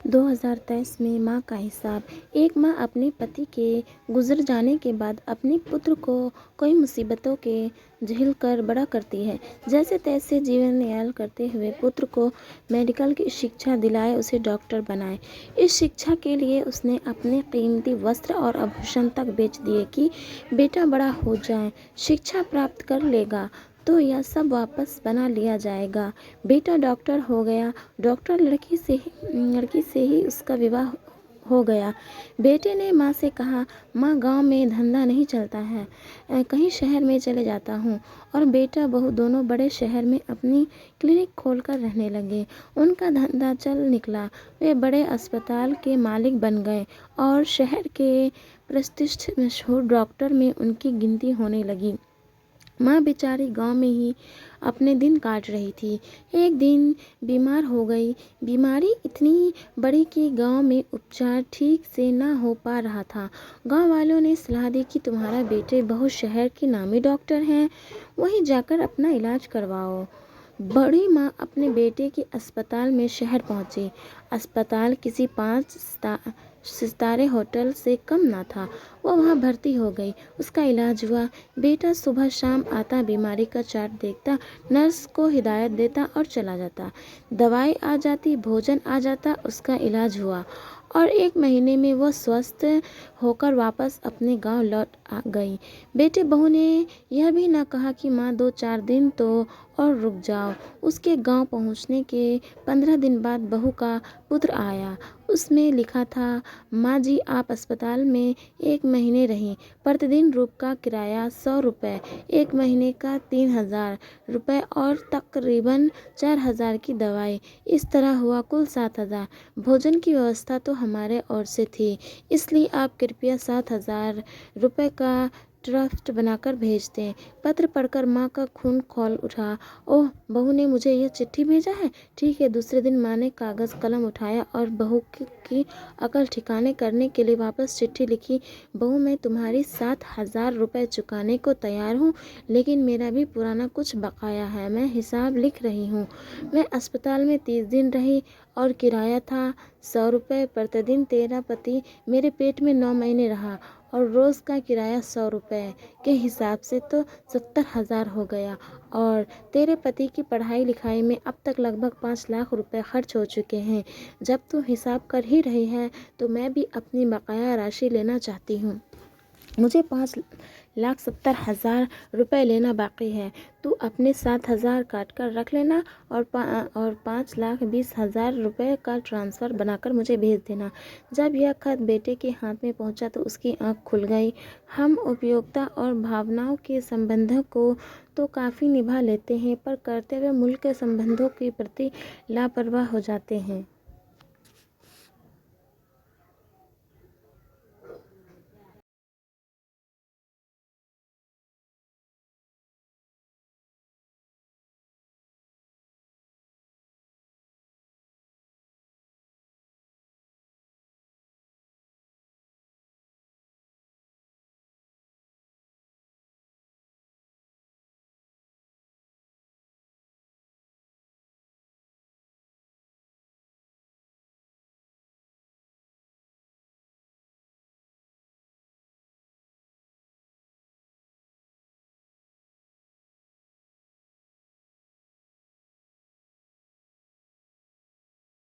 2023 में माँ का हिसाब। एक माँ अपने पति के गुजर जाने के बाद अपने पुत्र को कई मुसीबतों के झेल कर बड़ा करती है। जैसे तैसे जीवन न्याय करते हुए पुत्र को मेडिकल की शिक्षा दिलाए, उसे डॉक्टर बनाए। इस शिक्षा के लिए उसने अपने कीमती वस्त्र और आभूषण तक बेच दिए कि बेटा बड़ा हो जाए, शिक्षा प्राप्त कर लेगा तो यह सब वापस बना लिया जाएगा। बेटा डॉक्टर हो गया, डॉक्टर लड़की से ही उसका विवाह हो गया। बेटे ने माँ से कहा, माँ गांव में धंधा नहीं चलता है, कहीं शहर में चले जाता हूँ। और बेटा बहू दोनों बड़े शहर में अपनी क्लिनिक खोलकर रहने लगे। उनका धंधा चल निकला, वे बड़े अस्पताल के मालिक बन गए और शहर के प्रतिष्ठित मशहूर डॉक्टर में उनकी गिनती होने लगी। माँ बेचारी गांव में ही अपने दिन काट रही थी। एक दिन बीमार हो गई। बीमारी इतनी बड़ी कि गांव में उपचार ठीक से ना हो पा रहा था। गांव वालों ने सलाह दी कि तुम्हारा बेटे बहुत शहर के नामी डॉक्टर हैं, वहीं जाकर अपना इलाज करवाओ। बड़ी माँ अपने बेटे के अस्पताल में शहर पहुंची। अस्पताल किसी 5 सितारे होटल से कम ना था। वो वहाँ भर्ती हो गई। उसका इलाज हुआ। बेटा सुबह शाम आता, बीमारी का चार्ट देखता, नर्स को हिदायत देता और चला जाता। दवाई आ जाती, भोजन आ जाता, उसका इलाज हुआ और 1 महीने में वो स्वस्थ होकर वापस अपने गांव लौट आ गई। बेटे बहू ने यह भी ना कहा कि माँ 2-4 दिन तो और रुक जाओ। उसके गांव पहुंचने के 15 दिन बाद बहू का पुत्र आया। उसमें लिखा था, माँ जी आप अस्पताल में 1 महीने रहीं, प्रतिदिन रूम का किराया 100 रुपये, 1 महीने का 3000 रुपये और तकरीबन 4000 की दवाई। इस तरह हुआ कुल 7000। भोजन की व्यवस्था तो हमारे ओर से थी, इसलिए आप कृपया 7000 रुपये का ट्रस्ट बनाकर भेज दें। पत्र पढ़कर माँ का खून खौल उठा। ओह, बहू ने मुझे यह चिट्ठी भेजा है, ठीक है। दूसरे दिन माँ ने कागज़ कलम उठाया और बहू की अकल ठिकाने करने के लिए वापस चिट्ठी लिखी। बहू, मैं तुम्हारी 7000 रुपये चुकाने को तैयार हूँ, लेकिन मेरा भी पुराना कुछ बकाया है। मैं हिसाब लिख रही हूँ। मैं अस्पताल में 30 दिन रही और किराया था 100 रुपये प्रतिदिन। तेरा पति मेरे पेट में 9 महीने रहा और रोज़ का किराया 100 रुपये के हिसाब से तो 70,000 हो गया। और तेरे पति की पढ़ाई लिखाई में अब तक लगभग 5 लाख रुपए खर्च हो चुके हैं। जब तू हिसाब कर ही रही है तो मैं भी अपनी बकाया राशि लेना चाहती हूँ। मुझे 5,70,000 रुपये लेना बाकी है। तू अपने 7,000 काट कर रख लेना और 5,20,000 रुपये का ट्रांसफ़र बनाकर मुझे भेज देना। जब यह खत बेटे के हाथ में पहुंचा तो उसकी आंख खुल गई। हम उपयोगिता और भावनाओं के संबंधों को तो काफ़ी निभा लेते हैं, पर कर्तव्य मूल्य के संबंधों के प्रति लापरवाह हो जाते हैं।